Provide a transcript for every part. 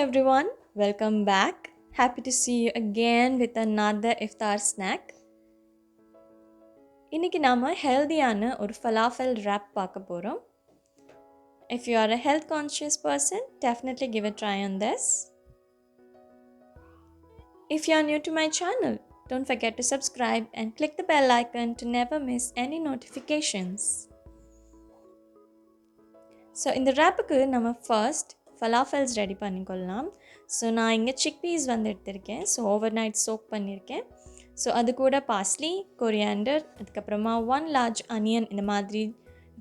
everyone, welcome back. Happy to see you again with another iftar snack. இன்னைக்கு நாம ஹெல்தியான ஒரு falafel wrap பார்க்க போறோம். If you are a health conscious person, definitely give a try on this. If you are new to my channel, don't forget to subscribe and click the bell icon to never miss any notifications. So இந்த ரேப்புக்கு நம்ம first ஃபலாஃபல்ஸ் ready பண்ணிக்கொள்ளலாம். So நான் இங்கே சிக்பீஸ் எடுத்திருக்கேன். So over night soak பண்ணியிருக்கேன். So அது கூட parsley, coriander, அதுக்கப்புறமா 1 large onion இந்த மாதிரி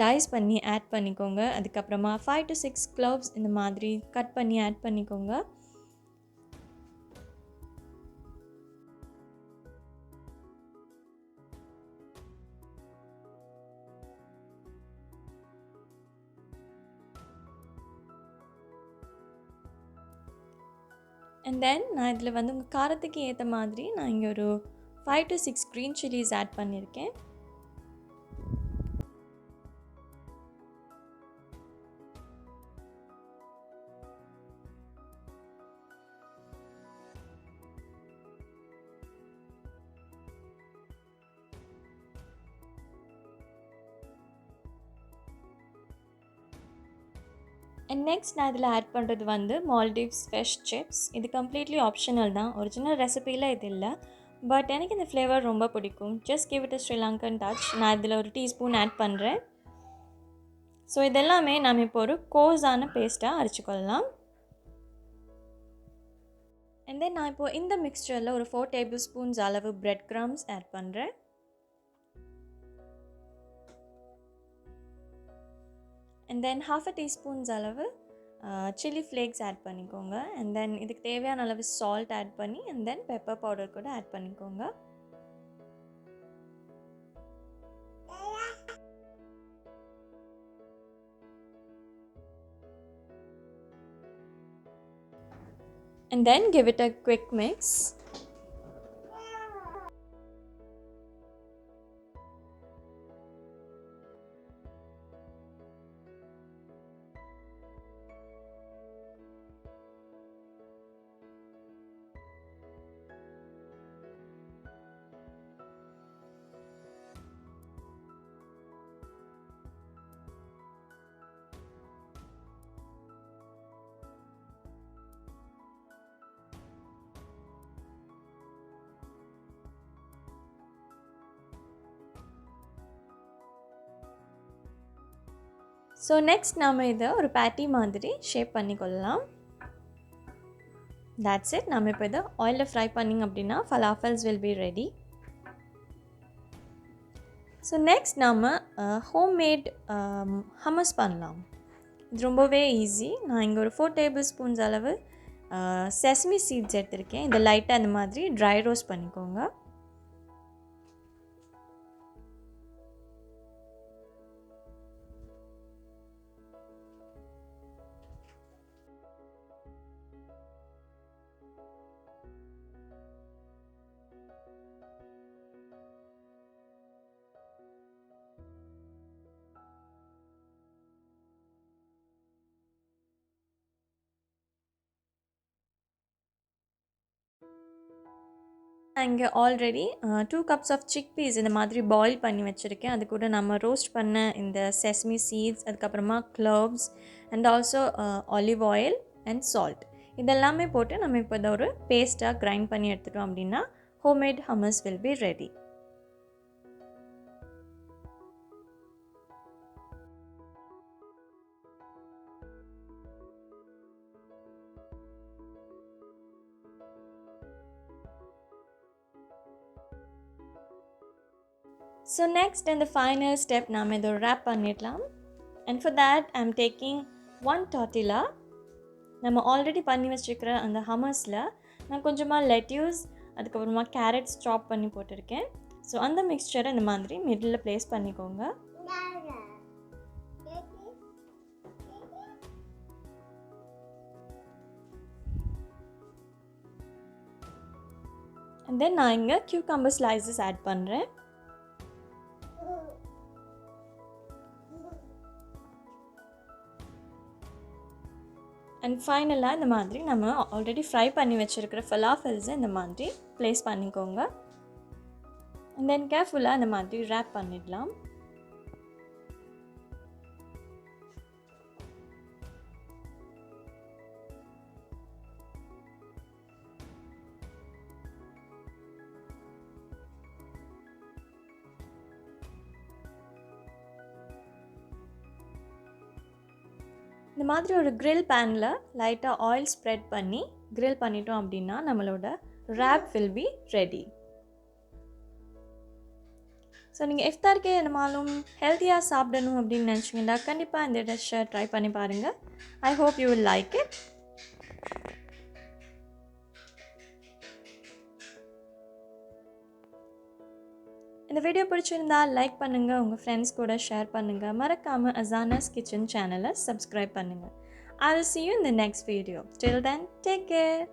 டைஸ் பண்ணி ஆட் பண்ணிக்கோங்க. அதுக்கப்புறமா 5 to 6 க்ளோவ்ஸ் இந்த மாதிரி கட் பண்ணி ஆட் பண்ணிக்கோங்க. அண்ட் தென் நான் இதில் உங்கள் காரத்துக்கு ஏற்ற மாதிரி நான் இங்கே ஒரு 5 to 6 க்ரீன் சில்லிஸ் ஆட் பண்ணியிருக்கேன். அண்ட் நெக்ஸ்ட் நான் இதில் ஆட் பண்ணுறது மால்டிவ்ஸ் ஃபிஷ் சிப்ஸ். இது கம்ப்ளீட்லி ஆப்ஷனல் தான், ஒரிஜினல் ரெசிபியில் இது இல்லை. பட் எனக்கு இந்த ஃப்ளேவர் ரொம்ப பிடிக்கும். Just give it a Sri Lankan touch. நான் இதில் ஒரு டீஸ்பூன் ஆட் பண்ணுறேன். ஸோ இதெல்லாமே நம்ம இப்போ ஒரு கோஸான பேஸ்ட்டாக அரைச்சிக்கொள்ளலாம். அண்ட் தென் நான் இப்போது இந்த மிக்ஸ்சரில் ஒரு 4 டேபிள் ஸ்பூன்ஸ் அளவு பிரெட் க்ரம்ஸ் ஆட் பண்ணுறேன். அண்ட் தென் 1/2 டீஸ்பூன்ஸ் அளவு சில்லி ஃப்ளேக்ஸ் ஆட் பண்ணிக்கோங்க. அண்ட் தென் இதுக்கு தேவையான அளவு சால்ட் ஆட் பண்ணி அண்ட் தென் பெப்பர் பவுடர் கூட ஆட் பண்ணிக்கோங்க. And then give it a quick mix. So next நம்ம இதை ஒரு பேட்டி மாதிரி ஷேப் பண்ணிக்கொள்ளலாம். That's it. நம்ம இப்போ இதை ஆயிலில் ஃப்ரை பண்ணிங்க அப்படின்னா falafels will be ready. So next நம்ம ஹோம்மேட் ஹம்மஸ் பண்ணலாம். இது ரொம்பவே ஈஸி. நான் இங்கே ஒரு 4 டேபிள் ஸ்பூன்ஸ் அளவு செசமி சீட்ஸ் எடுத்திருக்கேன். இதை லைட்டாக அந்த மாதிரி ட்ரை ரோஸ்ட் பண்ணிக்கோங்க. நான் இங்கே ஆல்ரெடி 2 கப்ஸ் ஆஃப் சிக்பீஸ் இந்த மாதிரி பாயில் பண்ணி வச்சுருக்கேன். அது கூட நம்ம ரோஸ்ட் பண்ண இந்த செசமி சீட்ஸ், அதுக்கப்புறமா gloves and also olive oil and salt இதெல்லாமே போட்டு நம்ம இப்போ இதை ஒரு பேஸ்ட்டாக கிரைண்ட் பண்ணி எடுத்துட்டோம் அப்படின்னா homemade hummus will be ready. So next and the final step நாம் இதை wrap பண்ணிடலாம். And for that I'm taking 1 tortilla. நம்ம ஆல்ரெடி பண்ணி வச்சுருக்கிற அந்த ஹம்மஸில் நான் கொஞ்சமாக லெட்யூஸ், அதுக்கப்புறமா கேரட்ஸ் சாப் பண்ணி போட்டிருக்கேன். ஸோ அந்த மிக்ஸ்சரை இந்த மாதிரி மிடில் ப்ளேஸ் பண்ணிக்கோங்க. and then நான் இங்கே cucumber slices ஆட் பண்ணுறேன். அண்ட் ஃபைனலாக இந்த மாதிரி நம்ம ஆல்ரெடி ஃப்ரை பண்ணி வச்சுருக்கிற ஃபலாஃபல்ஸை இந்த மாதிரி ப்ளேஸ் பண்ணிக்கோங்க. அண்ட் தென் கேர்ஃபுல்லாக இந்த மாதிரி ரேப் பண்ணிடலாம். இந்த மாதிரி ஒரு grill பேனில் லைட்டாக ஆயில் ஸ்ப்ரெட் பண்ணி grill பண்ணிட்டோம் அப்படின்னா நம்மளோட wrap will be ready. So நீங்கள் இஃப்தாருக்கு என்னமாலும் ஹெல்த்தியாக சாப்பிடணும் அப்படின்னு நினச்சிங்கன்னா கண்டிப்பாக இந்த டிஷ்ஷை ட்ரை பண்ணி பாருங்கள். I hope you will like it. இந்த வீடியோ பிடிச்சிருந்தா லைக் பண்ணுங்கள், உங்கள் ஃப்ரெண்ட்ஸ் கூட ஷேர் பண்ணுங்கள். மறக்காமல் அசானாஸ் கிச்சன் சேனலை சப்ஸ்கிரைப் பண்ணுங்கள். I will see you in the next video. Till then, take care.